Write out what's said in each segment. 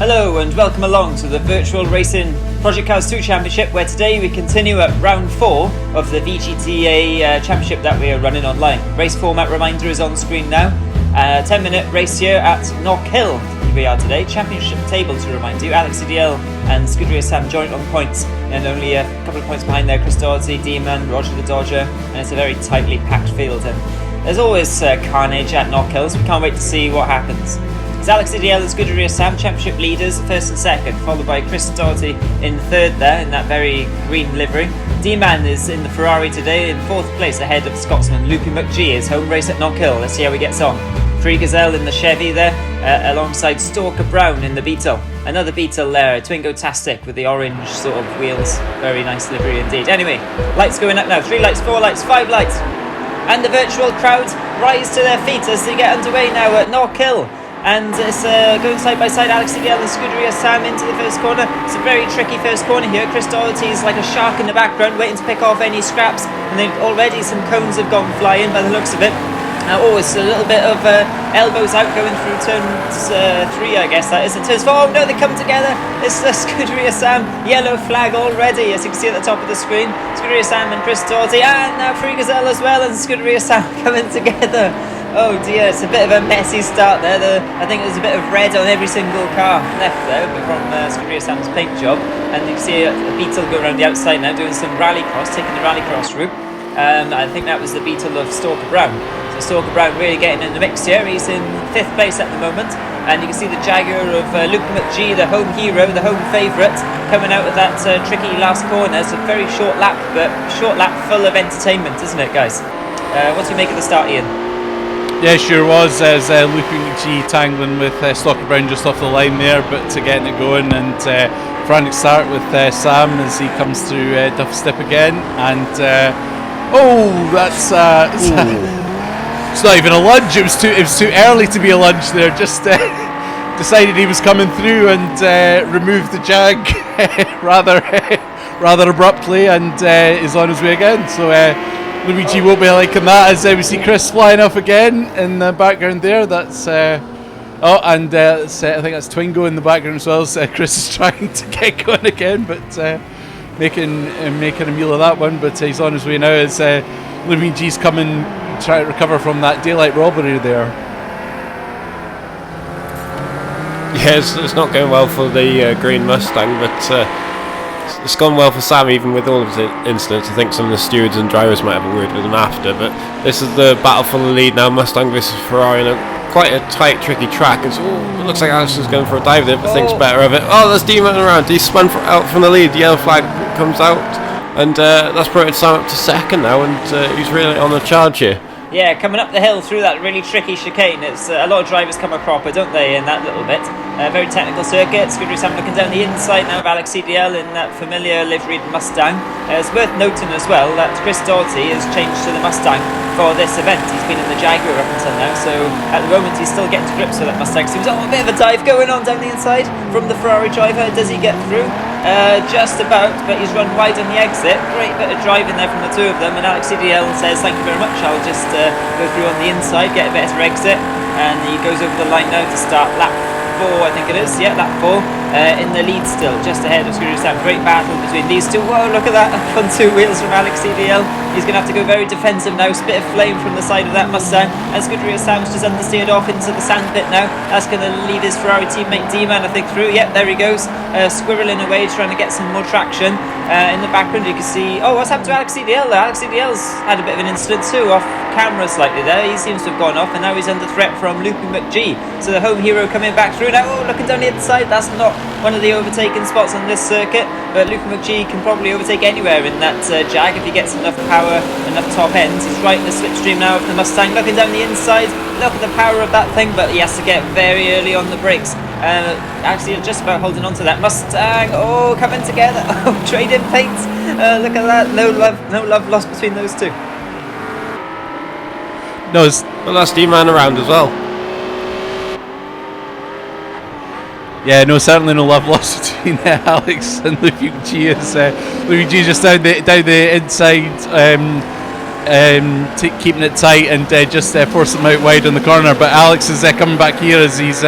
Hello and welcome along to the Virtual Racing Project Cars 2 Championship, where today we continue at round 4 of the VGTA Championship that we are running online. Race format reminder is on screen now. 10-minute race here at Knockhill. Here we are today. Championship table to remind you. Alex CDL and Scuderia Sam joint on points, and only a couple of points behind there. Chris Doherty, D-Man, Roger the Dodger, and it's a very tightly packed field. And there's always carnage at Knockhill, so we can't wait to see what happens. It's Alex CDL and Scuderia Sam, championship leaders, first and second, followed by Chris Doherty in third there, in that very green livery. D-Man is in the Ferrari today, in fourth place ahead of Scotsman Loopy McGee, his home race at Knockhill. Let's see how he gets on. Free Gazelle in the Chevy there, alongside Stalker Brown in the Beetle. Another Beetle there, Twingo-tastic with the orange sort of wheels. Very nice livery indeed. Anyway, lights going up now. 3 lights, 4 lights, 5 lights. And the virtual crowd rise to their feet as they get underway now at Knockhill. And it's going side by side. Alex CDL and Scuderia Sam into the first corner. It's a very tricky first corner here. Chris Doherty is like a shark in the background, waiting to pick off any scraps. And they've already, some cones have gone flying by the looks of it. It's a little bit of elbows out going through turn 3, I guess that is. And turn 4, oh no, they come together. It's the Scuderia Sam yellow flag already, as you can see at the top of the screen. Scuderia Sam and Chris Doherty, and now Free Gazelle as well, and Scuderia Sam coming together. Oh dear, it's a bit of a messy start there. I think there's a bit of red on every single car left there from Scuderia Sam's paint job. And you can see a Beetle go around the outside now, doing some rallycross, taking the rallycross route. I think that was the Beetle of Stalker Brown. So Stalker Brown really getting in the mix here. He's in 5th place at the moment. And you can see the Jaguar of Luke McGee, the home hero, the home favourite, coming out of that tricky last corner. It's a very short lap, but short lap full of entertainment, isn't it, guys? What do you make of the start, Ian? Yeah, sure was. As Loopy McGee tangling with Stalker Brown just off the line there, but getting it going, and frantic start with Sam as he comes through Duff Step again, and that's it's not even a lunge. It was too early to be a lunge there. Just decided he was coming through and removed the Jag rather abruptly, and is on his way again. So. Luigi won't be liking that, as we see Chris flying off again in the background there. That's I think that's Twingo in the background as well. So Chris is trying to get going again, but making a meal of that one. But he's on his way now as Luigi's coming, trying to recover from that daylight robbery there. Yeah, it's not going well for the green Mustang, but it's gone well for Sam, even with all of his incidents. I think some of the stewards and drivers might have a word with him after, but this is the battle for the lead now. Mustang versus Ferrari in quite a tight, tricky track. It looks like Alex is going for a dive there, but thinks better of it. Oh, there's D-Man around. He's spun out from the lead. The yellow flag comes out, and that's promoted Sam up to second now, and he's really on the charge here. Yeah, coming up the hill through that really tricky chicane. It's a lot of drivers come a cropper, don't they, in that little bit. Very technical circuit. Scuderia Sam looking down the inside now of Alex CDL in that familiar liveried Mustang. It's worth noting as well that Chris Doherty has changed to the Mustang for this event. He's been in the Jaguar up until now, so at the moment he's still getting to grips with that Mustang. So there's a bit of a dive going on down the inside from the Ferrari driver. Does he get through? Just about, but he's run wide on the exit. Great bit of driving there from the two of them, and Alex CDL says thank you very much, I'll just go through on the inside, get a better exit, and he goes over the line now to start lap 4, I think it is. Yeah, lap 4, in the lead still, just ahead of Scuderia Sam. Great battle between these two. Whoa, look at that, up on 2 wheels from Alex CDL. He's going to have to go very defensive now. Spit of flame from the side of that Mustang, and Scuderia Sam's just understeered off into the sandpit now. That's going to lead his Ferrari teammate D-Man, I think, through. Yep, there he goes, squirreling away, trying to get some more traction. In the background you can see, what's happened to Alex CDL there? Alex CDL's had a bit of an incident too, off camera slightly there. He seems to have gone off, and now he's under threat from Loopy McGee. So the home hero coming back through now. Looking down the inside, that's not one of the overtaking spots on this circuit, but Loopy McGee can probably overtake anywhere in that Jag if he gets enough power, enough top ends. He's right in the slipstream now of the Mustang, looking down the inside. Look at the power of that thing, but he has to get very early on the brakes. Actually, just about holding on to that Mustang. Coming together. Trading paints. Look at that. No love lost between those two. No, well, that's D-Man around as well. Yeah, no, certainly no love lost between Alex and Luigi. Luigi just down the inside, keeping it tight and just forcing him out wide on the corner. But Alex is coming back here as he's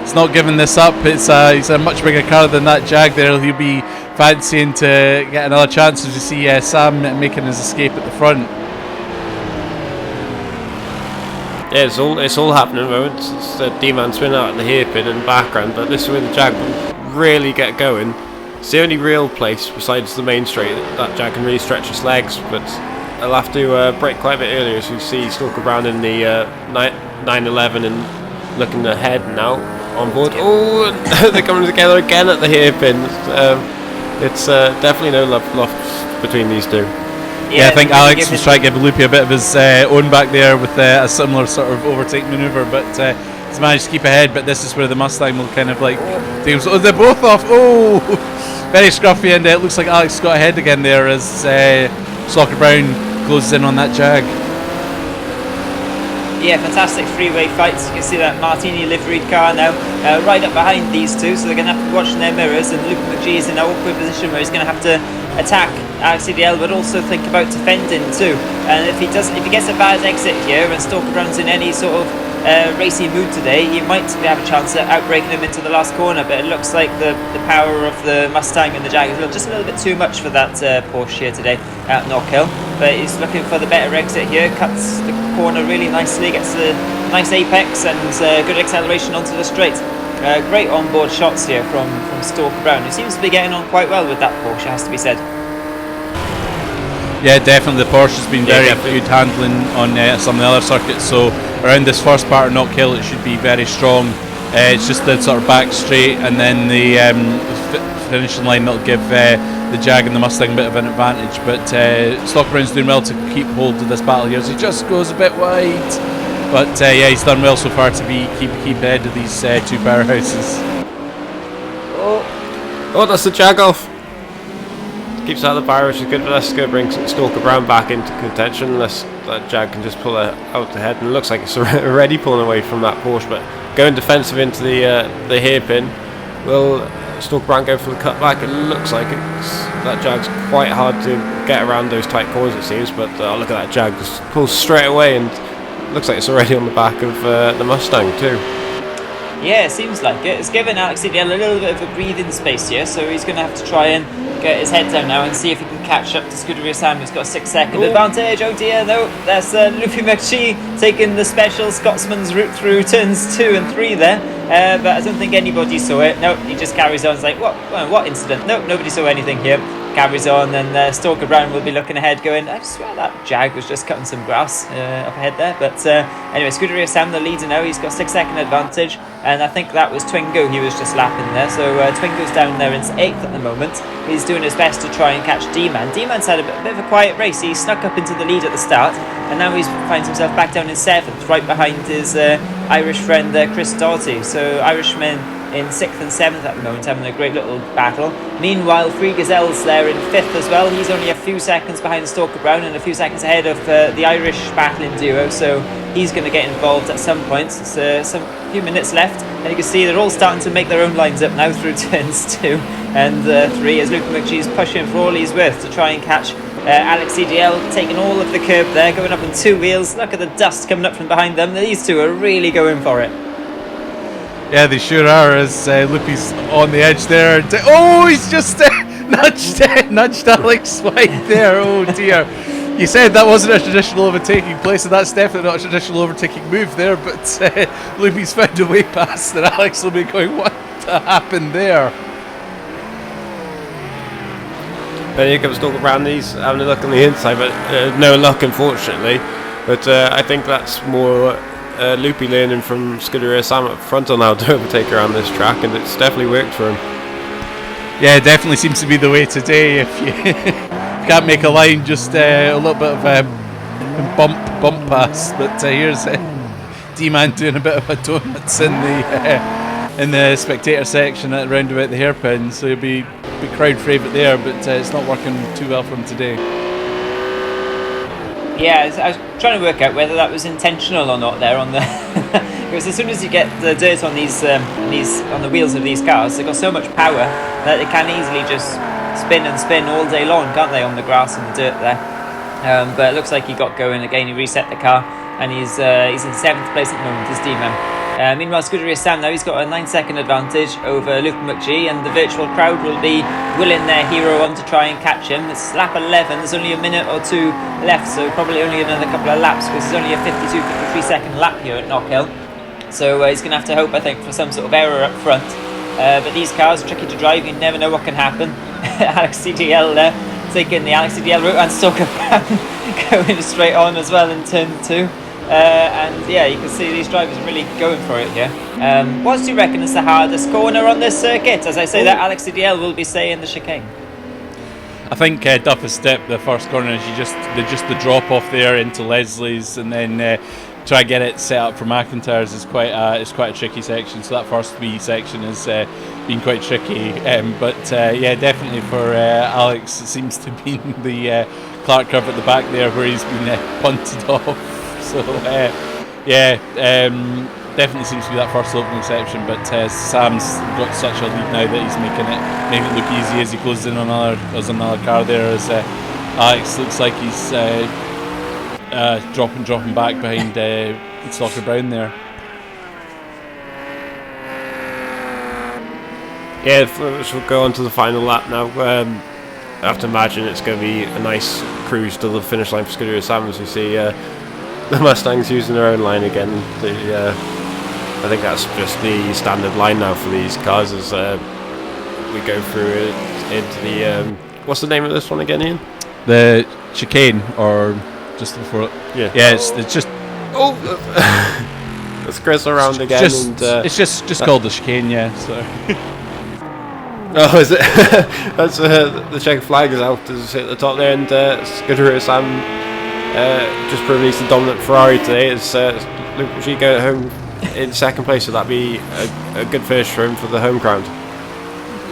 he's not giving this up. He's a much bigger car than that Jag there. He'll be fancying to get another chance as you see Sam making his escape at the front. Yeah, it's all happening at the moment. It's D-Man spinning out at the hairpin in the background, but this is where the Jag will really get going. It's the only real place besides the main straight that Jag can really stretch his legs, but he'll have to brake quite a bit earlier, as we see Stalker Brown in the 911 and looking ahead now on board. Oh, they're coming together again at the hairpin. It's definitely no love lost between these two. Yeah, I think Alex was trying to give Loopy a bit of his own back there with a similar sort of overtake manoeuvre, but he's managed to keep ahead. But this is where the Mustang will kind of like oh, they're both off. Oh, very scruffy, and it looks like Alex got ahead again there as Stalker Brown closes in on that Jag. Yeah, fantastic three-way fights. You can see that Martini liveried car now right up behind these two, so they're going to have to be watching their mirrors, and Luke McGee is in an awkward position where he's going to have to attack Alex CDL, but also think about defending too. And if he gets a bad exit here and Stalker Brown's in any sort of racy mood today, he might have a chance at outbreaking him into the last corner, but it looks like the power of the Mustang and the Jag is just a little bit too much for that Porsche here today at Knockhill. But he's looking for the better exit here, cuts the corner really nicely, gets a nice apex and good acceleration onto the straight. Great onboard shots here from Stalker Brown, who seems to be getting on quite well with that Porsche, has to be said. Yeah, definitely the Porsche has been very good handling on some of the other circuits, so around this first part of Knockhill it should be very strong. It's just the sort of back straight and then the finishing line that'll give the Jag and the Mustang a bit of an advantage, but Stalker Brown's doing well to keep hold of this battle here as he just goes a bit wide, but yeah, he's done well so far to keep ahead of these two powerhouses. Oh, that's the Jag off. Keeps out of the barrier, which is good for us. Go bring Stalker Brown back into contention unless that Jag can just pull it out the head, and it looks like it's already pulling away from that Porsche, but going defensive into the hairpin. Will Stalker Brown go for the cutback? It looks like that Jag's quite hard to get around those tight corners, it seems, but look at that Jag, just pulls straight away, and looks like it's already on the back of the Mustang too. Yeah, it seems like it. It's given Alex CDL a little bit of a breathing space here, so he's going to have to try and get his head down now and see if he can catch up to Scuderia Sam, who's got a 6-second advantage. Oh dear, no, that's Luffy McGee taking the special Scotsman's route through turns 2 and 3 there, but I don't think anybody saw it. No, he just carries on. It's like, what incident? No, nobody saw anything here. Carries on, and Stalker Brown will be looking ahead going, I swear that Jag was just cutting some grass up ahead there, but anyway, Scuderia Sam the leader now. He's got 6-second advantage, and I think that was Twingo he was just lapping there, so Twingo's down there in 8th at the moment. He's doing his best to try and catch D-Man. D-Man's had a bit of a quiet race. He snuck up into the lead at the start, and now he finds himself back down in 7th, right behind his Irish friend Chris Doughty. So Irishmen in 6th and 7th at the moment, having a great little battle. Meanwhile, Free Gazelle's there in 5th as well. He's only a few seconds behind Stalker Brown and a few seconds ahead of the Irish battling duo, so he's going to get involved at some point. It's some few minutes left, and you can see they're all starting to make their own lines up now through turns 2 and 3 as Luke McGee's pushing for all he's worth to try and catch Alex CDL, taking all of the curb there, going up on 2 wheels. Look at the dust coming up from behind them. These two are really going for it. Yeah, they sure are, as Loopy's on the edge there. Oh, he's just nudged Alex wide there. Oh dear. You said that wasn't a traditional overtaking place, and that's definitely not a traditional overtaking move there, but Loopy's found a way past, and Alex will be going, what happened there? But here comes Stalker Brown. He's having a look on the inside, but no luck, unfortunately. But I think that's more Loopy learning from Scuderia Sam up front on how to overtake around this track, and it's definitely worked for him. Yeah, it definitely seems to be the way today. If you can't make a line, just a little bit of bump pass. But here's D-Man doing a bit of a donuts in the spectator section at round about the hairpin, so he'll be crowd favourite there, but it's not working too well for him today. Yeah, I was trying to work out whether that was intentional or not there on the because as soon as you get the dirt on these on the wheels of these cars, they've got so much power that they can easily just spin and spin all day long, can't they, on the grass and the dirt there. But it looks like he got going again. He reset the car, and he's in 7th place at the moment, is D-Man. Meanwhile, Scuderia Sam now, he's got a 9-second advantage over Luke McGee, and the virtual crowd will be willing their hero on to try and catch him. It's lap 11, there's only a minute or two left, so probably only another couple of laps, because it's only a 52-53 second lap here at Knockhill. So he's going to have to hope, I think, for some sort of error up front. But these cars are tricky to drive, you never know what can happen. Alex CDL there, taking the Alex CDL route, and Stalker Brown going straight on as well in turn 2. And yeah, you can see these drivers are really going for it here. What do you reckon is the hardest corner on this circuit? As I say that, Alex CDL will be saying the chicane. I think toughest step, the first corner, is just the drop off there into Leslie's, and then try and get it set up for McIntyre's is quite a tricky section. So that first wee section has been quite tricky. But yeah, definitely for Alex, it seems to be the Clark curve at the back there where he's been punted off. So yeah, definitely seems to be that first opening section. But Sam's got such a lead now that he's making it look easy as he closes in on another car there. As Alex looks like he's dropping back behind Stalker Brown there. Yeah, we'll go on to the final lap now. I have to imagine it's going to be a nice cruise to the finish line for Scuderia Sam as we see the Mustangs using their own line again. I think that's just the standard line now for these cars as we go through it into the what's the name of this one again, Ian? The chicane, or just before it. Yeah, it's just it's Chris around again. It's just called the chicane, yeah. So. Oh, is it? That's the checkered flag is out as at the top there, and Scuderia Sam just released the dominant Ferrari today. It's Luke McGee going home in second place, so that'd be a good finish for him for the home crowd.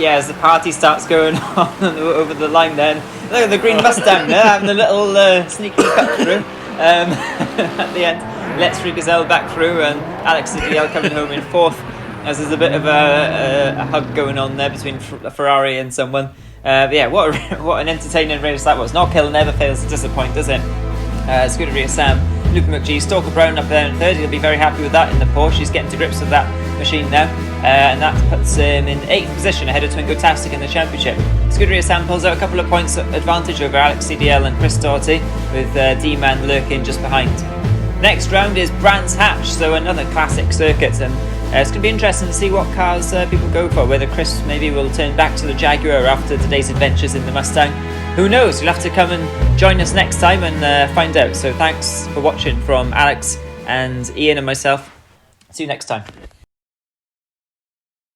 Yeah, as the party starts going on over the line then. Look at the green Mustang there having a little sneaky cut through at the end. Let's Free Gazelle back through, and Alex CDL coming home in 4th, as there's a bit of a hug going on there between a Ferrari and someone. But yeah, what an entertaining race that was. Knockhill never fails to disappoint, does it? Scuderia Sam, Luke McGee, Stalker Brown up there in 3rd. He'll be very happy with that in the Porsche. He's getting to grips with that machine now, and that puts him in 8th position ahead of Twingo Tastic in the championship. Scuderia Sam pulls out a couple of points advantage over Alex CDL and Chris Doughty, with D-Man lurking just behind. Next round is Brands Hatch, so another classic circuit, and it's going to be interesting to see what cars people go for, whether Chris maybe will turn back to the Jaguar after today's adventures in the Mustang. Who knows? You'll have to come and join us next time and find out. So thanks for watching from Alex and Ian and myself. See you next time.